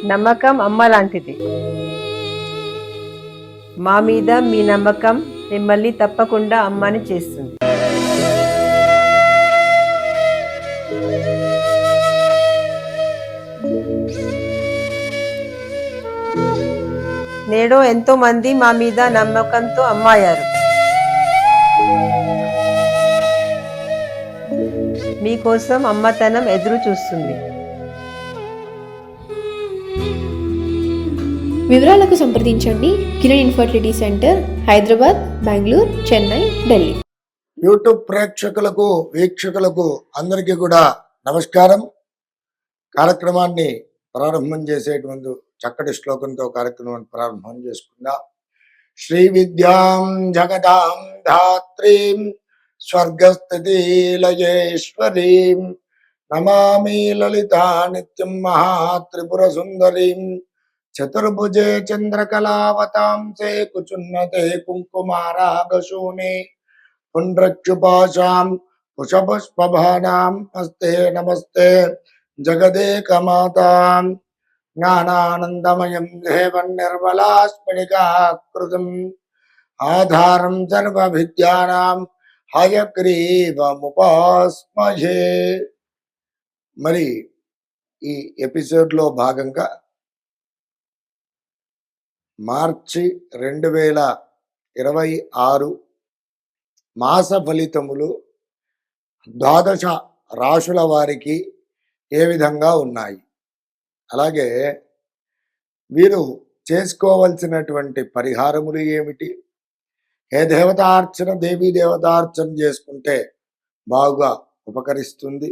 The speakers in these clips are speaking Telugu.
నమ్మకం అమ్మ లాంటిది. మా మీద మీ నమ్మకం మిమ్మల్ని తప్పకుండా అమ్మని చేస్తుంది. నేడు ఎంతో మంది మా మీద నమ్మకంతో అమ్మాయారు. మీకోసం అమ్మతనం ఎదురు చూస్తుంది. వివరాలకు సంప్రదించండి Kiran infertility centre, Hyderabad, Bengaluru, Chennai, Delhi. YouTube ప్రేక్షకులకు, వీక్షకులకు అందరికీ కూడా నమస్కారం. కార్యక్రమాన్ని ప్రారంభం చేసేటువంటి చక్కటి శ్లోకంతో కార్యక్రమాన్ని ప్రారంభం చేసుకుందాం. శ్రీ విద్యాం జగదాం ధాత్రీం స్వర్గస్థితి లయేశ్వరీం నమామి లలితా నిత్యం మహాత్రిపుర సుందరీం చతుర్భుజే చంద్రకళావతాంసే కుచున్నతే కుంకుమారాగశూనే పుండ్రచ్యుపాశాం పుషపుష్పభానాం హస్తే నమస్తే జగదేకమాతాం జ్ఞానానందమయం దేవం నిర్మలాస్ఫటికాకృతిం ఆధారం సర్వవిద్యానాం హయగ్రీవముపాస్మహే. మరి ఈ ఎపిసోడ్లో భాగంగా మార్చి 2026 మాస ఫలితములు ద్వాదశ రాశుల వారికి ఏ విధంగా ఉన్నాయి, అలాగే వీరు చేసుకోవలసినటువంటి పరిహారములు ఏమిటి, ఏ దేవతార్చన దేవీ దేవతార్చన చేసుకుంటే బాగా ఉపకరిస్తుంది,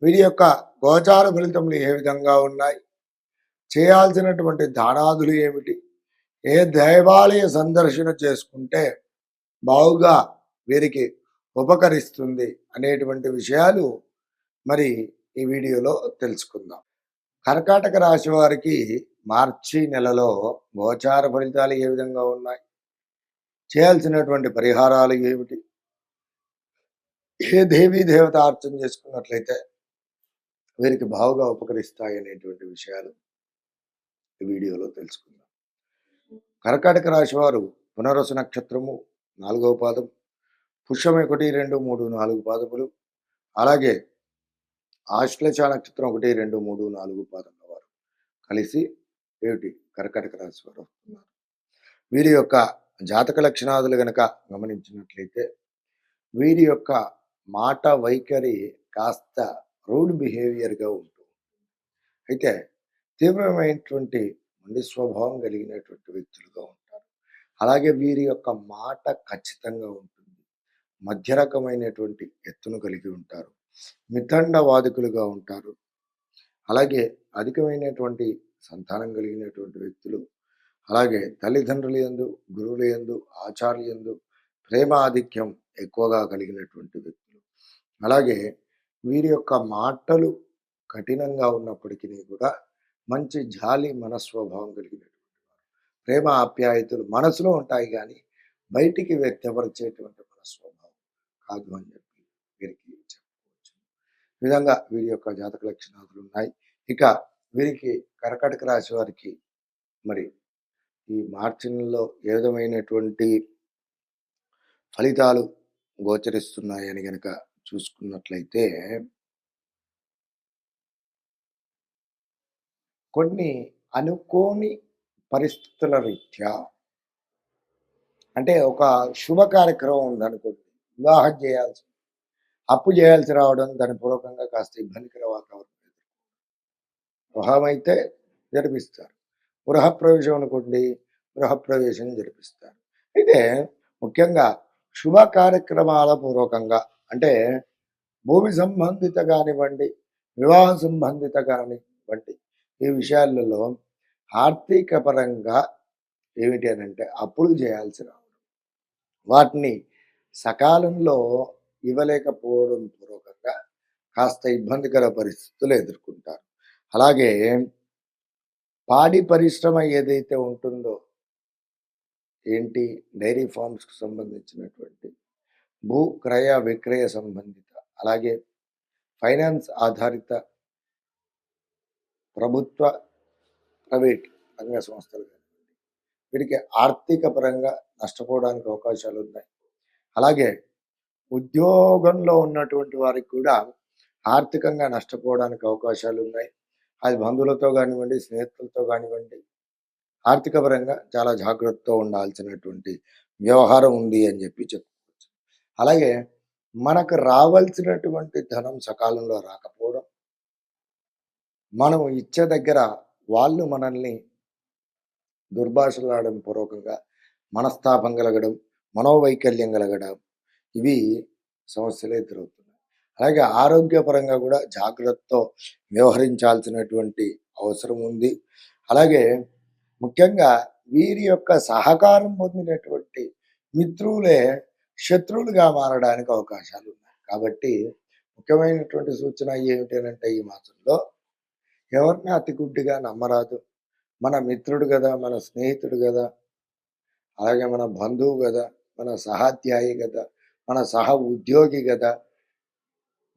వీరి యొక్క గోచార ఫలితములు ఏ విధంగా ఉన్నాయి, చేయాల్సినటువంటి దానాదులు ఏమిటి, ఏ దేవాలయ సందర్శన చేసుకుంటే బాగుగా వీరికి ఉపకరిస్తుంది అనేటువంటి విషయాలు మరి ఈ వీడియోలో తెలుసుకుందాం. కర్కాటక రాశి వారికి మార్చి నెలలో గోచార ఫలితాలు ఏ విధంగా ఉన్నాయి, చేయాల్సినటువంటి పరిహారాలు ఏమిటి, ఏ దేవీ దేవత అర్చన చేసుకున్నట్లయితే వీరికి బాగుగా ఉపకరిస్తాయి అనేటువంటి విషయాలు ఈ వీడియోలో తెలుసుకుందాం. కర్కాటక రాశి వారు పునరసు నక్షత్రము 4వ పాదం, పుష్యం 1, 2, 3, 4 పాదములు, అలాగే ఆశ్లేష నక్షత్రం 1, 2, 3, 4 పాదముల వారు కలిసి ఏమిటి కర్కాటక రాశి వారు వస్తున్నారు. వీరి యొక్క జాతక లక్షణాదులు గనక గమనించినట్లయితే వీరి యొక్క మాట వైఖరి కాస్త రూడ్ బిహేవియర్గా ఉంటుంది. అయితే తీవ్రమైనటువంటి మొండి స్వభావం కలిగినటువంటి వ్యక్తులుగా ఉంటారు. అలాగే వీరి యొక్క మాట ఖచ్చితంగా ఉంటుంది. మధ్య రకమైనటువంటి ఎత్తును కలిగి ఉంటారు. మితండవాదికులుగా ఉంటారు. అలాగే అధికమైనటువంటి సంతానం కలిగినటువంటి వ్యక్తులు, అలాగే తల్లిదండ్రుల యందు, గురువుల యందు, ఆచార్యుల యందు ప్రేమ ఆధిక్యం ఎక్కువగా కలిగినటువంటి వ్యక్తులు. అలాగే వీరి యొక్క మాటలు కఠినంగా ఉన్నప్పటికీ కూడా మంచి జాలి మనస్వభావం కలిగినటువంటి వారు. ప్రేమ ఆప్యాయతలు మనసులో ఉంటాయి కానీ బయటికి వ్యక్తపరిచేటువంటి మనస్వభావం కాదు అని చెప్పి వీరికి చెప్పుకోవచ్చు. ఈ విధంగా వీరి యొక్క జాతక లక్షణాలు ఉన్నాయి. ఇక వీరికి కర్కాటక రాశి వారికి మరి ఈ మార్చి నెలలో ఏ విధమైనటువంటి ఫలితాలు గోచరిస్తున్నాయని గనక చూసుకున్నట్లయితే కొన్ని అనుకోని పరిస్థితుల రీత్యా, అంటే ఒక శుభ కార్యక్రమం ఉందనుకోండి, వివాహం చేయాల్సి, అప్పు చేయాల్సి రావడం, దాని పూర్వకంగా కాస్త ఇబ్బందికర వాతావరణం, వివాహం అయితే జరిపిస్తారు, గృహప్రవేశం అనుకోండి, గృహప్రవేశం జరిపిస్తారు. అయితే ముఖ్యంగా శుభ కార్యక్రమాల పూర్వకంగా, అంటే భూమి సంబంధిత కానివ్వండి, వివాహ సంబంధిత కానివ్వండి, ఈ విషయాలలో ఆర్థిక పరంగా ఏమిటి అని అంటే అప్పులు చేయాల్సి రావడం, వాటిని సకాలంలో ఇవ్వలేకపోవడం పూర్వకంగా కాస్త ఇబ్బందికర పరిస్థితులు ఎదుర్కొంటారు. అలాగే పాడి పరిశ్రమ ఏదైతే ఉంటుందో, ఏంటి డైరీ ఫార్మ్స్కి సంబంధించినటువంటి భూ క్రయ విక్రయ సంబంధిత, అలాగే ఫైనాన్స్ ఆధారిత ప్రభుత్వ, ప్రైవేట్ రంగ సంస్థలు కానివ్వండి, వీటికి ఆర్థిక పరంగా నష్టపోవడానికి అవకాశాలు ఉన్నాయి. అలాగే ఉద్యోగంలో ఉన్నటువంటి వారికి కూడా ఆర్థికంగా నష్టపోవడానికి అవకాశాలు ఉన్నాయి. అది బంధువులతో కానివ్వండి, స్నేహితులతో కానివ్వండి, ఆర్థిక పరంగా చాలా జాగ్రత్తతో ఉండాల్సినటువంటి వ్యవహారం ఉంది అని చెప్పుకోవచ్చు. అలాగే మనకు రావాల్సినటువంటి ధనం సకాలంలో రాకపోవడం, మనం ఇచ్చే దగ్గర వాళ్ళు మనల్ని దుర్భాషలాడడం పూర్వకంగా మనస్తాపం కలగడం, మనోవైకల్యం కలగడం, ఇవి సమస్యలు ఎదురవుతున్నాయి. అలాగే ఆరోగ్యపరంగా కూడా జాగ్రత్తతో వ్యవహరించాల్సినటువంటి అవసరం ఉంది. అలాగే ముఖ్యంగా వీరి యొక్క సహకారం పొందినటువంటి మిత్రులే శత్రువులుగా మారడానికి అవకాశాలు ఉన్నాయి. కాబట్టి ముఖ్యమైనటువంటి సూచన ఏమిటంటే ఈ మాసంలో ఎవరిని అతి గుడ్డిగా నమ్మరాదు. మన మిత్రుడు కదా, మన స్నేహితుడు కదా, అలాగే మన బంధువు కదా, మన సహాధ్యాయి కదా, మన సహ ఉద్యోగి కదా,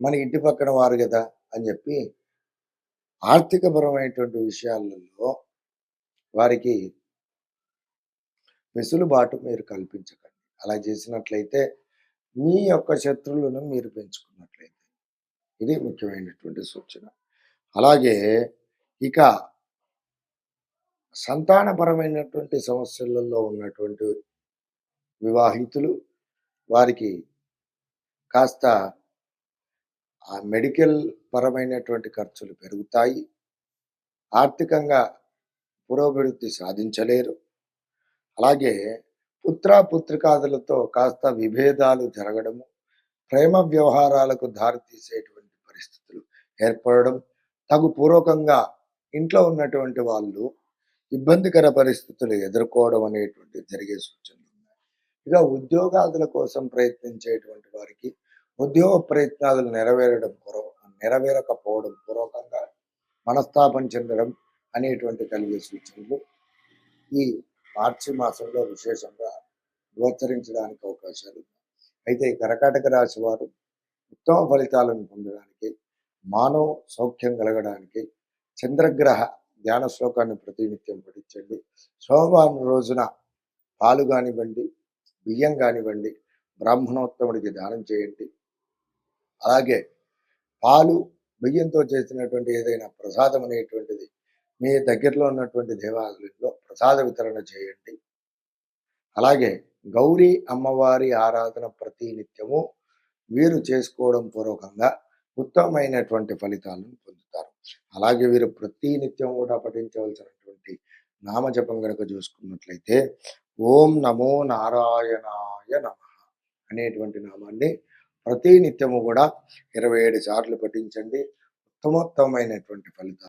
మన ఇంటి పక్కన వారు కదా అని చెప్పి ఆర్థికపరమైనటువంటి విషయాలలో వారికి వెసులుబాటు మీరు కల్పించకండి. అలా చేసినట్లయితే మీ యొక్క శత్రువులను మీరు పెంచుకున్నట్లయితే ఇది ముఖ్యమైనటువంటి సూచన. అలాగే ఇక సంతానపరమైనటువంటి సమస్యలలో ఉన్నటువంటి వివాహితులు, వారికి కాస్త ఆ మెడికల్ పరమైనటువంటి ఖర్చులు పెరుగుతాయి. ఆర్థికంగా పురోభివృద్ధి సాధించలేరు. అలాగే పుత్రికాదులతో కాస్త విభేదాలు జరగడము, ప్రేమ వ్యవహారాలకు దారితీసేటువంటి పరిస్థితులు ఏర్పడడం, తగు పూర్వకంగా ఇంట్లో ఉన్నటువంటి వాళ్ళు ఇబ్బందికర పరిస్థితులు ఎదుర్కోవడం అనేటువంటి జరిగే సూచనలు ఉన్నాయి. ఇక ఉద్యోగాదుల కోసం ప్రయత్నించేటువంటి వారికి ఉద్యోగ ప్రయత్నాలు నెరవేరకపోవడం పూర్వకంగా మనస్తాపం చెందడం అనేటువంటి కలిగే సూచనలు ఈ మార్చి మాసంలో విశేషంగా గోచరించడానికి అవకాశాలు ఉన్నాయి. అయితే ఈ కర్కాటక రాశి వారు ఉత్తమ ఫలితాలను పొందడానికి, మానవ సౌఖ్యం కలగడానికి చంద్రగ్రహ ధ్యాన శ్లోకాన్ని ప్రతినిత్యం పఠించండి. సోమవారం రోజున పాలు కానివ్వండి, బియ్యం కానివ్వండి బ్రాహ్మణోత్తముడికి దానం చేయండి. అలాగే పాలు, బియ్యంతో చేసినటువంటి ఏదైనా ప్రసాదం అనేటువంటిది మీ దగ్గరలో ఉన్నటువంటి దేవాలయంలో ప్రసాద వితరణ చేయండి. అలాగే గౌరీ అమ్మవారి ఆరాధన ప్రతి నిత్యము వీరు చేసుకోవడం పూర్వకంగా ఉత్తమమైనటువంటి ఫలితాలను పొందుతారు. అలాగే వీరు ప్రతి నిత్యం కూడా పఠించవలసినటువంటి నామజపం కనుక చూసుకున్నట్లయితే ఓం నమో నారాయణాయ నమః అనేటువంటి నామాన్ని ప్రతి నిత్యము కూడా 27 సార్లు పఠించండి. ఉత్తమోత్తమైనటువంటి ఫలితాలు